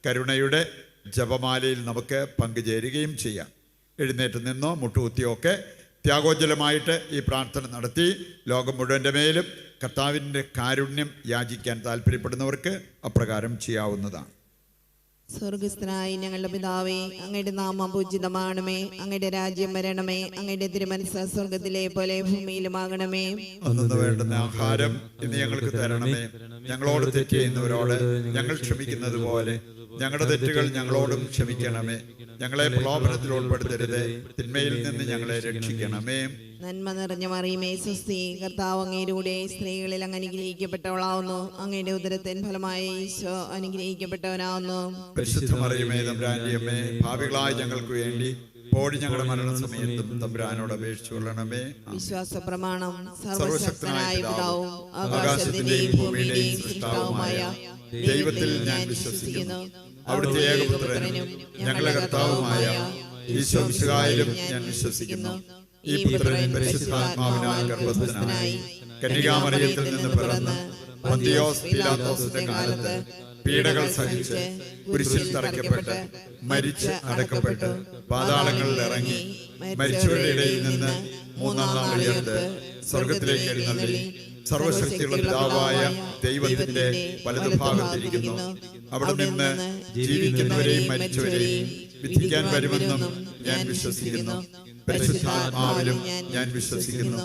കരുണയുടെ ജപമാലയിൽ നമുക്ക് പങ്കുചേരുകയും ചെയ്യാം. എഴുന്നേറ്റ് നിന്നോ മുട്ടുകുത്തിയോ ഒക്കെ ത്യാഗോജ്വലമായിട്ട് ഈ പ്രാർത്ഥന നടത്തി ലോകം മുഴുവൻ്റെ മേലും കർത്താവിൻ്റെ കാരുണ്യം യാചിക്കാൻ താല്പര്യപ്പെടുന്നവർക്ക് അപ്രകാരം ചെയ്യാവുന്നതാണ്. സ്വർഗസ്ഥനായ ഞങ്ങളുടെ പിതാവേ, അങ്ങയുടെ നാമം പൂജിതമാണമേ, അങ്ങയുടെ രാജ്യം വരണമേ, അങ്ങയുടെ തിരുമനസ്സ് സ്വർഗത്തിലെ പോലെ ഭൂമിയിലുമാകണമേ. അന്നു വേണ്ടുന്ന ആഹാരം ഇന്ന് ഞങ്ങൾക്ക് തരണമേ. ഞങ്ങളോട് തെറ്റ് ചെയ്യുന്നവരോട് ഞങ്ങൾ ക്ഷമിക്കുന്നത് പോലെ ഞങ്ങളുടെ തെറ്റുകൾ ഞങ്ങളോടും ക്ഷമിക്കണമേ. ഞങ്ങളെ പ്രലോഭനത്തിൽ ഉൾപ്പെടുത്തരുത്, തിന്മയിൽ നിന്ന് ഞങ്ങളെ രക്ഷിക്കണമേ. നന്മ നിറഞ്ഞ മറിയമേ സ്വസ്തി, കർത്താവ് അങ്ങയുടെ സ്ത്രീകളിൽ അങ്ങ് അനുഗ്രഹിക്കപ്പെട്ടവളാവുന്നു. അങ്ങയുടെ ഉദരത്തിൻ ഫലമായ ഈശോ അനുഗ്രഹിക്കപ്പെട്ടവനാവുന്നു. പരിശുദ്ധ മറിയമേ തമ്പുരാന്റെ അമ്മേ, പാപികളായ ഞങ്ങൾക്ക് വേണ്ടി ഇപ്പോഴും ഞങ്ങളുടെ മരണസമയത്തും തമ്പുരാനോട് അപേക്ഷിച്ചു കൊള്ളണമേ. വിശ്വാസ പ്രമാണം. സർവശക്തനായ പിതാവും ആകാശത്തിന്റെയും ഭൂമിയുടെയും സൃഷ്ടാവുമായ ദൈവത്തിൽ ഞാൻ വിശ്വസിക്കുന്നു. അവിടുത്തെ ഏകപുത്രനും ഞങ്ങളുടെ കർത്താവുമായ ഈശോ മിശിഹായിലും ഞാൻ വിശ്വസിക്കുന്നു. ഈ പുത്രൻ പരിശുദ്ധാത്മാവിനാൽ ഗർഭസ്ഥനായി കന്യകാമറിയത്തിൽ നിന്ന് പിറന്ന് പൊന്തിയോസ് പീലാത്തോസിന്റെ കാലത്ത് പീഡകൾ സഹിച്ച് കുരിശിൽ തറയ്ക്കപ്പെട്ട് മരിച്ച് അടക്കപ്പെട്ട് പാതാളങ്ങളിൽ ഇറങ്ങി മരിച്ചവരുടെ ഇടയിൽ നിന്ന് മൂന്നാം നാൾ ഉയർത്ത് സ്വർഗത്തിലേക്ക് എഴുന്നള്ളി സർവശക്തിയുള്ള പിതാവായ ദൈവത്തിന്റെ വലതുഭാഗത്തിരിക്കുന്നു. അവിടെ നിന്ന് ജീവിക്കുന്നവരെയും മരിച്ചവരെയും വിധിക്കാൻ വരുമെന്നും ഞാൻ വിശ്വസിക്കുന്നു. പരിശുദ്ധാത്മാവിലും ഞാൻ വിശ്വസിക്കുന്നു.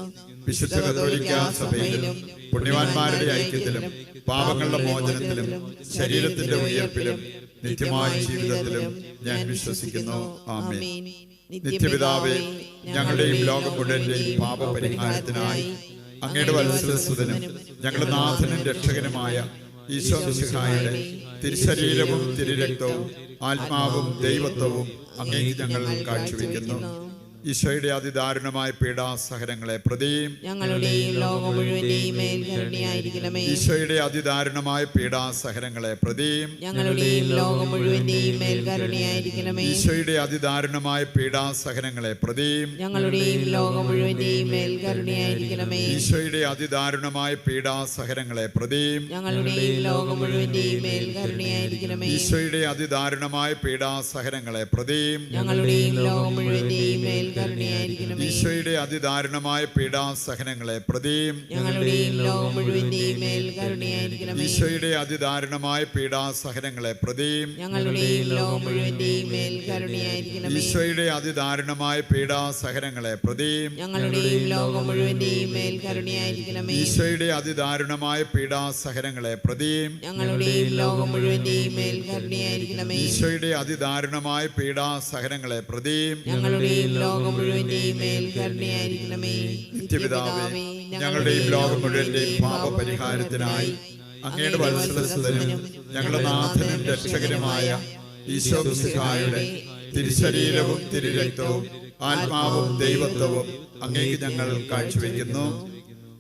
വിശുദ്ധ കത്തോലിക്കാ സഭയിലും പുണ്യവാന്മാരുടെ ഐക്യത്തിലും പാപങ്ങളുടെ മോചനത്തിലും ശരീരത്തിന്റെ ഉയർപ്പിലും നിത്യമായ ജീവിതത്തിലും ഞാൻ വിശ്വസിക്കുന്നു. ആമേൻ. നിത്യപിതാവേ, ഞങ്ങളുടെയും ലോകം മുഴുവന്റെയും പാപപരിഹാരത്തിനായി അങ്ങയുടെ വത്സലസുതനും ഞങ്ങളുടെ നാഥനും രക്ഷകനുമായ ഈശോ മിശിഹായുടെ തിരുശരീരവും തിരുരക്തവും ആത്മാവും ദൈവത്വവും അങ്ങേക്ക് ഞങ്ങൾ കാഴ്ചവെക്കുന്നു. ഈശോയുടെ അതിദാരുണമായ പീഡാസഹനങ്ങളെ പ്രതിയും ഞങ്ങളുടെയും ലോകം മുഴുവന്റെയും മേൽ കരുണയായിരിക്കണമേ. ഈശോയുടെ അതിദാരുണമായ പീഡാസഹനങ്ങളെ പ്രതിയും ഞങ്ങളുടെയും ലോകം മുഴുവന്റെയും മേൽ കരുണയായിരിക്കണമേ. ഈശോയുടെ അതിദാരുണമായ പീഡാസഹനങ്ങളെ പ്രതിയും ഞങ്ങളുടെയും ലോകം മുഴുവന്റെയും മേൽ കരുണയായിരിക്കണമേ. ഈശോയുടെ അതിദാരുണമായ പീഡാസഹനങ്ങളെ പ്രതിയും ഞങ്ങളുടെയും ലോകം മുഴുവന്റെയും മേൽ കരുണയായിരിക്കണമേ. ഈശോയുടെ അതിദാരുണമായ പീഡാസഹനങ്ങളെ പ്രതിയും ഞങ്ങളുടെയും ലോകം മുഴുവന്റെയും മേൽ കരുണയായിരിക്കണമേ. ഈശോയുടെ അതിദാരുണമായ പീഡാസഹനങ്ങളെ പ്രതിയും ഞങ്ങളുടെയും ലോകം മുഴുവന്റെയും മേൽ കരുണയായിരിക്കണമേ. ഈശോയുടെ അതിദാരുണമായ പീഡാസഹനങ്ങളെ പ്രതിയും ഞങ്ങളുടെയും ലോകം മുഴുവന്റെയും മേൽ കരുണയായിരിക്കണമേ. ഈശോയുടെ അതിദാരുണമായ പീഡാസഹനങ്ങളെ പ്രതിയും ഞങ്ങളുടെയും ലോകം മുഴുവന്റെയും മേൽ കരുണയായിരിക്കണമേ. ഈശോയുടെ അതിദാരുണമായ പീഡാസഹനങ്ങളെ പ്രതിയും ഞങ്ങളുടെയും ലോകം മുഴുവന്റെയും മേൽ കരുണയായിരിക്കണമേ. ഈശോയുടെ അതിദാരുണമായ പീഡാസഹനങ്ങളെ പ്രതിയും ഞങ്ങളുടെയും ലോകം മുഴുവന്റെയും മേൽ കരുണയായിരിക്കണമേ. നിത്യപിതാവേ, ഞങ്ങളുടെയും ലോകം മുഴുവന്റെയും പാപപരിഹാരത്തിനായി അങ്ങയുടെ വത്സലസുതനും ഞങ്ങളുടെ നാഥനും രക്ഷകനുമായ ഈശോ മിശിഹായുടെ തിരുശരീരവും തിരുരക്തവും ആത്മാവും ദൈവത്വവും അങ്ങേക്ക് ഞങ്ങൾ കാഴ്ചവെക്കുന്നു.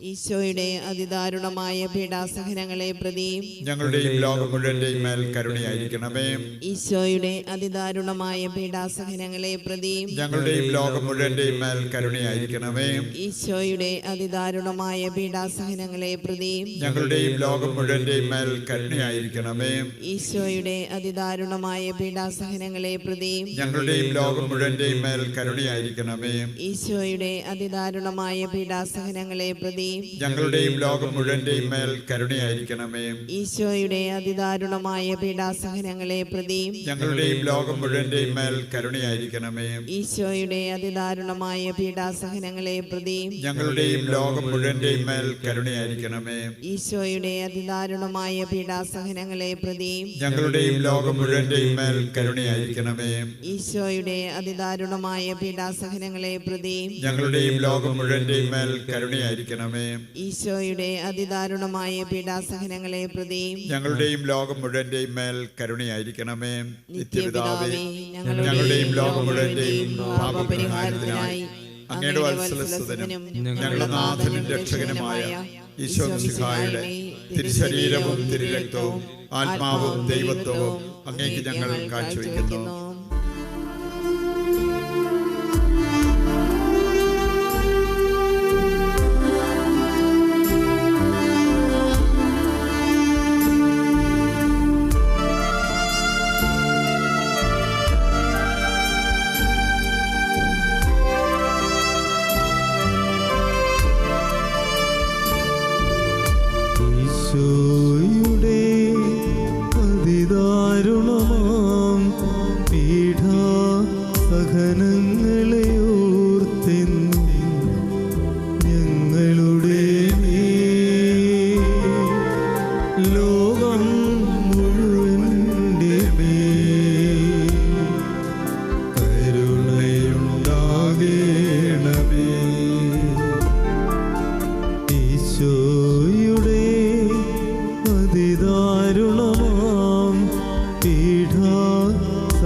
ഈശോയുടെ അതിദാരുണമായ പീഡാസഹനങ്ങളെ പ്രതി ഞങ്ങളുടെയും ലോകം മുഴുവന്റെയും മേൽ കരുണയായിരിക്കണമേ. ഈശോയുടെ അതിദാരുണമായ പീഡാസഹനങ്ങളെ പ്രതി ഞങ്ങളുടെയും ലോകം മുഴുവന്റെയും മേൽ കരുണയായിരിക്കണമേ. ഈശോയുടെ അതിദാരുണമായ പീഡാസഹനങ്ങളെ പ്രതി ഞങ്ങളുടെയും ലോകം മുഴുവന്റെയും മേൽ കരുണയായിരിക്കണമേ. ഈശോയുടെ അതിദാരുണമായ പീഡാസഹനങ്ങളെ പ്രതി ഞങ്ങളുടെയും ലോകം മുഴുവന്റെയും മേൽ കരുണയായിരിക്കണമേ. ഈശോയുടെ അതിദാരുണമായ പീഡാസഹനങ്ങളെ പ്രതി ഞങ്ങളുടെയും ലോകം മുഴുവന്റെയും മേൽ കരുണയായിരിക്കണമേ. ഈശോയുടെ അതിദാരുണമായ പീഡാസഹനങ്ങളെ പ്രതി ഞങ്ങളുടെയും ലോകം മുഴുവന്റെയും മേൽ കരുണയായിരിക്കണമേ. ഈശോയുടെ അതിദാരുണമായ പീഡാസഹനങ്ങളെ പ്രതി ഞങ്ങളുടെയും ലോകം മുഴുവന്റെയും മേൽ കരുണയായിരിക്കണമേ. ഈശോയുടെ അതിദാരുണമായ പീഡാസഹനങ്ങളെ പ്രതി ഞങ്ങളുടെയും ലോകം മുഴുവന്റെയും മേൽ കരുണയായിരിക്കണമേ. ഈശോയുടെ അതിദാരുണമായ പീഡാസഹനങ്ങളെ പ്രതി ഞങ്ങളുടെയും ലോകം മുഴുവന്റെയും മേൽ കരുണയായിരിക്കണമേ. ഈശോയുടെ അതിദാരുണമായ പീഡാസഹനങ്ങളെ പ്രതി ഞങ്ങളുടെയും ലോകം മുഴുവന്റെയും മേൽ കരുണയായിരിക്കണമേ. നിത്യപിതാവേ, ഞങ്ങളുടെയും ലോകം മുഴുവന്റെയും പാപപരിഹാരത്തിനായി അങ്ങയുടെ വത്സലസുതനും ഞങ്ങളുടെ നാഥനും രക്ഷകനുമായ ഈശോ മിശിഹായുടെ തിരുശരീരവും തിരുരക്തവും ആത്മാവും ദൈവത്വവും അങ്ങേക്ക് ഞങ്ങൾ കാഴ്ചവെക്കുന്നു.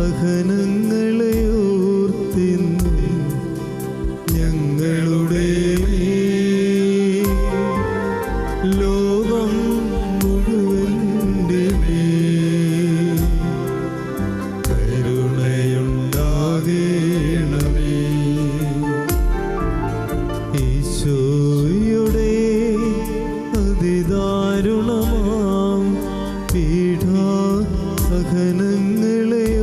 പീഡാസഹനങ്ങളെ ഓർത്തിന്ന് ഞങ്ങളുടെ ലോകം മുഴുവൻ്റെ മേൽ കരുണയുണ്ടാകേണമേ. ഈശോയുടെ അതിദാരുണമാം പീഡാസഹനങ്ങളെ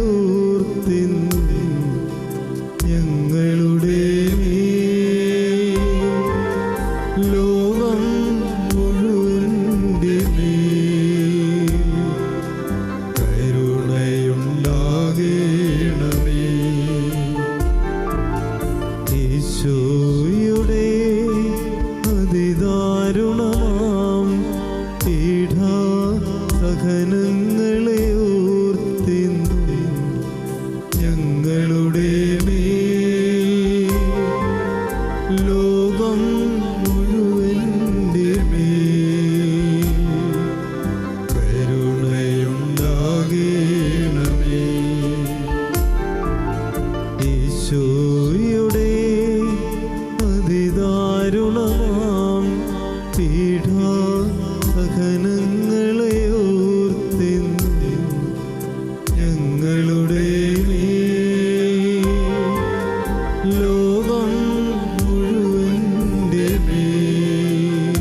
ഓർത്തിന്ന് ഞങ്ങളുടെ ലോകം മുഴുവൻ്റെ മേൽ കരുണയുണ്ടാകേണമേ. ഈശോയുടെ അതിദാരുണമാം പീഡാസഹനങ്ങളെ ഓർത്തിന്ന് ഞങ്ങളുടെ ലോകം മുഴുവൻ്റെ മേൽ കരുണയുണ്ടാകേണമേ. ഈശോയുടെ അതിദാരുണമാം പീഡാസഹനങ്ങളെ ഓർത്തിന്ന് ഞങ്ങളുടെ ലോകം മുഴുവൻ്റെ മേൽ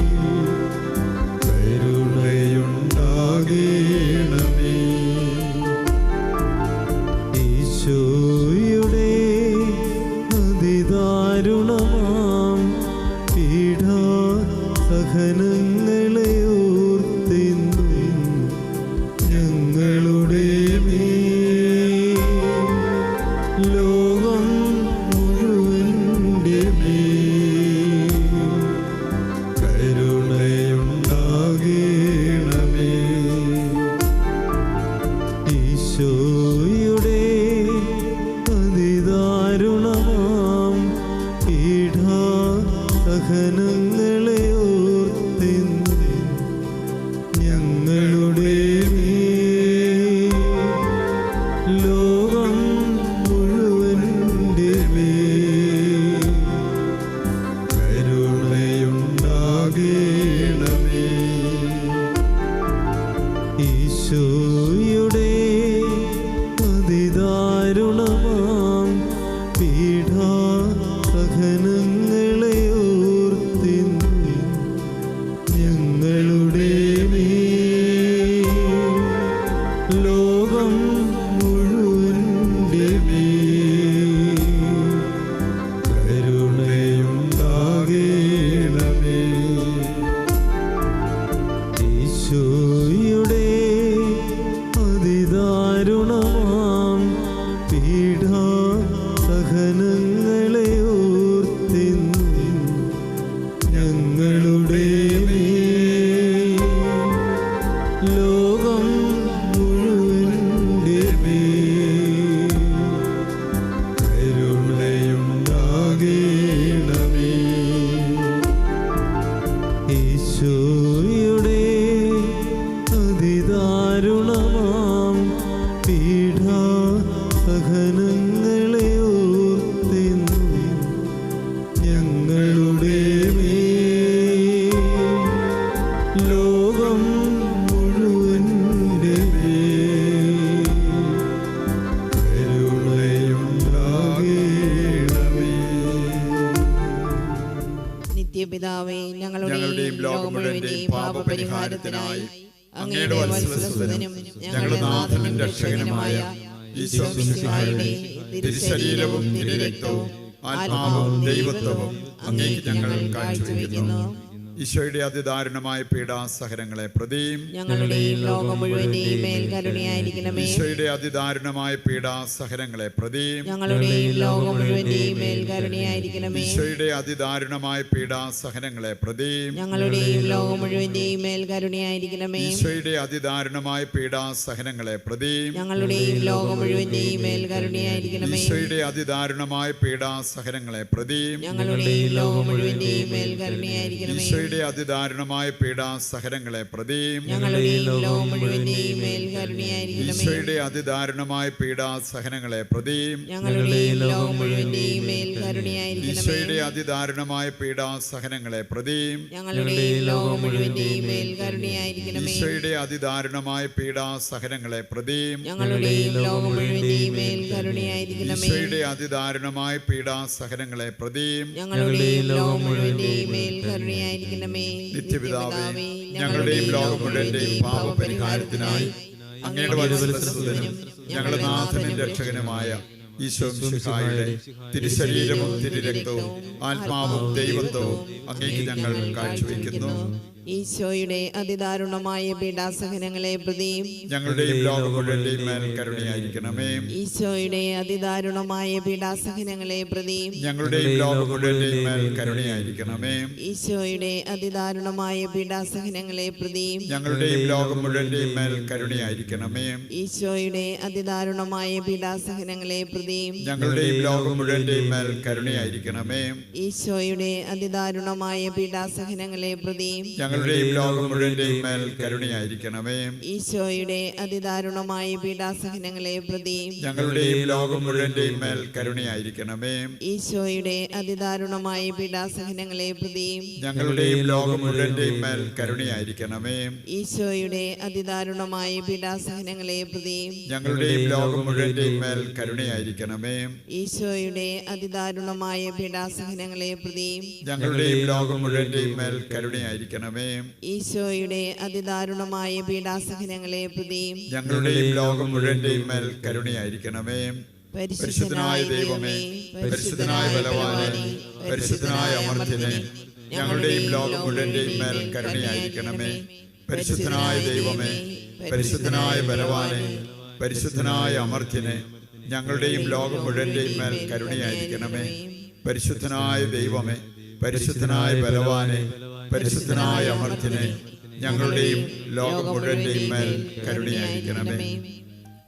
കരുണയുണ്ടാകേണമേ. ഈശോയുടെ അതിദാരുണമാം പീഡാസഹനങ്ങളെ ഓർത്തിന്ന് ഞങ്ങളുടെ ലോകം മുഴുവൻ്റെ മേൽ കരുണയുണ്ടാകേണമേ. ഈശോയുടെ അതിദാരുണമാം പീഡാസഹനങ്ങളെ ഓർത്തിന്ന് ഞങ്ങളുടെ ലോകം മുഴുവൻ്റെ മേൽ കരുണയുണ്ടാകേണമേ. ഈശോയുടെ അതിദാരുണമാം പീഡാസഹനങ്ങളെ ഓർത്തിന്ന് ഞങ്ങളുടെ ലോകം മുഴുവൻ്റെ മേൽ കരുണയുണ്ടാകേണമേ. ഈശോയുടെ അതിദാരുണമാം പീഡാസഹനങ്ങളെ ഓർത്തിന്ന് ഞങ്ങളുടെ ലോകം മുഴുവൻ്റെ മേൽ കരുണയുണ്ടാകേണമേ. ഈശോയുടെ അതിദാരുണമാം പീഡാസഹനങ്ങളെ ഓർത്തിന്ന് ഞങ്ങളുടെ ലോകം മുഴുവൻ്റെ മേൽ കരുണയുണ്ടാകേണമേ. നിത്യപിതാവേ, ഞങ്ങളുടെയും ലോകം മുഴുവന്റെയും പാപപരിഹാരത്തിനായി അങ്ങയുടെ വത്സലസുതനും ഞങ്ങളുടെ നാഥനും രക്ഷകനുമായ ഈശോ മിശിഹായുടെ തിരുശരീരവും തിരുരക്തവും ആത്മാവും ദൈവത്വവും അങ്ങേക്ക് ഞങ്ങൾ കാഴ്ചവെക്കുന്നു. ഈശോയുടെ അതിദാരുണമായ പീഡാസഹനങ്ങളെ പ്രതിയും ഞങ്ങളുടെയും ലോകം മുഴുവന്റെയും മേൽ കരുണയായിരിക്കണമേ. ഈശോയുടെ അതിദാരുണമായ പീഡാസഹനങ്ങളെ പ്രതിയും ഞങ്ങളുടെയും ലോകം മുഴുവന്റെയും മേൽ കരുണയായിരിക്കണമേ. ഈശോയുടെ അതിദാരുണമായ പീഡാസഹനങ്ങളെ പ്രതിയും ഞങ്ങളുടെയും ലോകം മുഴുവന്റെയും മേൽ കരുണയായിരിക്കണമേ. ഈശോയുടെ അതിദാരുണമായ പീഡാസഹനങ്ങളെ പ്രതിയും ഞങ്ങളുടെയും ലോകം മുഴുവന്റെയും മേൽ കരുണയായിരിക്കണമേ. ഈശോയുടെ അതിദാരുണമായ പീഡാസഹനങ്ങളെ പ്രതിയും ഞങ്ങളുടെയും ലോകം മുഴുവന്റെയും മേൽ കരുണയായിരിക്കണമേ. ഈശോയുടെ അതിദാരുണമായ പീഡാസഹനങ്ങളെ പ്രതിയും ഞങ്ങളുടെയും ലോകം മുഴുവന്റെയും മേൽ കരുണയായിരിക്കണമേ. ഈശോയുടെ അതിദാരുണമായ പീഡാസഹനങ്ങളെ പ്രതിയും ഞങ്ങളുടെയും ലോകം മുഴുവന്റെയും മേൽ കരുണയായിരിക്കണമേ. ഈശോയുടെ അതിദാരുണമായ പീഡാസഹനങ്ങളെ പ്രതിയും ഞങ്ങളുടെയും ലോകം മുഴുവന്റെയും മേൽ കരുണയായിരിക്കണമേ. ഈശോയുടെ അതിദാരുണമായ പീഡാസഹനങ്ങളെ പ്രതിയും ഞങ്ങളുടെയും ലോകം മുഴുവന്റെയും മേൽ കരുണയായിരിക്കണമേ. ഈശോയുടെ അതിദാരുണമായ പീഡാസഹനങ്ങളെ പ്രതിയും ഞങ്ങളുടെയും ലോകം മുഴുവന്റെയും മേൽ കരുണയായിരിക്കണമേ. നിത്യപിതാവേ, ഞങ്ങളുടെയും ലോകം മുഴുവന്റെയും പാപപരിഹാരത്തിനായി അങ്ങയുടെ വത്സലസുതനും ഞങ്ങളുടെ നാഥനും രക്ഷകനുമായ ഈശോ മിശിഹായുടെ തിരുശരീരവും തിരുരക്തവും ആത്മാവും ദൈവത്വവും അങ്ങേക്ക് ഞങ്ങൾ കാഴ്ചവെക്കുന്നു. ഈശോയുടെ അതിദാരുണമായ പീഡാസഹനങ്ങളെ പ്രതിയും ഞങ്ങളുടെയും ലോകം മുഴുവന്റെയും മേൽ കരുണയായിരിക്കണമേ. ഈശോയുടെ അതിദാരുണമായ പീഡാസഹനങ്ങളെ പ്രതിയും ഞങ്ങളുടെയും ലോകം മുഴുവന്റെയും മേൽ കരുണയായിരിക്കണമേ. ഈശോയുടെ അതിദാരുണമായ പീഡാസഹനങ്ങളെ പ്രതിയും ഞങ്ങളുടെയും ലോകം മുഴുവന്റെയും മേൽ കരുണയായിരിക്കണമേ. ഈശോയുടെ അതിദാരുണമായ പീഡാസഹനങ്ങളെ പ്രതിയും ഞങ്ങളുടെയും ലോകം മുഴുവന്റെയും മേൽ കരുണയായിരിക്കണമേ. ഈശോയുടെ അതിദാരുണമായ പീഡാസഹനങ്ങളെ പ്രതിയും ഞങ്ങളുടെയും ലോകം മുഴുവന്റെയും മേൽ കരുണയായിരിക്കണമേ. ഈശോയുടെ അതിദാരുണമായ പീഡാസഹനങ്ങളെ പ്രതിയും ഞങ്ങളുടെയും ലോകം മുഴുവന്റെയും മേൽ കരുണയായിരിക്കണമേ. ഈശോയുടെ അതിദാരുണമായ പീഡാസഹനങ്ങളെ പ്രതിയും ഞങ്ങളുടെയും ലോകം മുഴുവന്റെയും മേൽ കരുണയായിരിക്കണമേ. ഈശോയുടെ അതിദാരുണമായ പീഡാസഹനങ്ങളെ പ്രതിയും ഞങ്ങളുടെയും ലോകം മുഴുവന്റെയും മേൽ കരുണയായിരിക്കണമേ. ഈശോയുടെ അതിദാരുണമായ പീഡാസഹനങ്ങളെ പ്രതിയും ഞങ്ങളുടെയും ലോകം മുഴുവന്റെയും മേൽ കരുണയായിരിക്കണമേ. ഈശോയുടെ അതിദാരുണമായ പീഡാസഹനങ്ങളെ പ്രതിയും ഞങ്ങളുടെയും ലോകം മുഴുവന്റെയും മേൽ കരുണയായിരിക്കണമേ. പരിശുദ്ധനായ ദൈവമേ, പരിശുദ്ധനായ ബലവാനെ, പരിശുദ്ധനായ അമർത്യനെ, ഞങ്ങളുടെയും ലോകം മുഴുവന്റെയും മേൽ കരുണയായിരിക്കണമേ. പരിശുദ്ധനായ ദൈവമേ, പരിശുദ്ധനായ ബലവാനെ, പരിശുദ്ധനായ അമർത്യനെ, ഞങ്ങളുടെയും ലോകം മുഴുവന്റെയും മേൽ കരുണയായിരിക്കണമേ. പരിശുദ്ധനായ ദൈവമേ, പരിശുദ്ധനായ ബലവാനെ, പരിശുദ്ധനായ അമർത്യനെ, ഞങ്ങളുടെയും ലോകം മുഴുവന്റെയും മേൽ കരുണയായിരിക്കണമേ.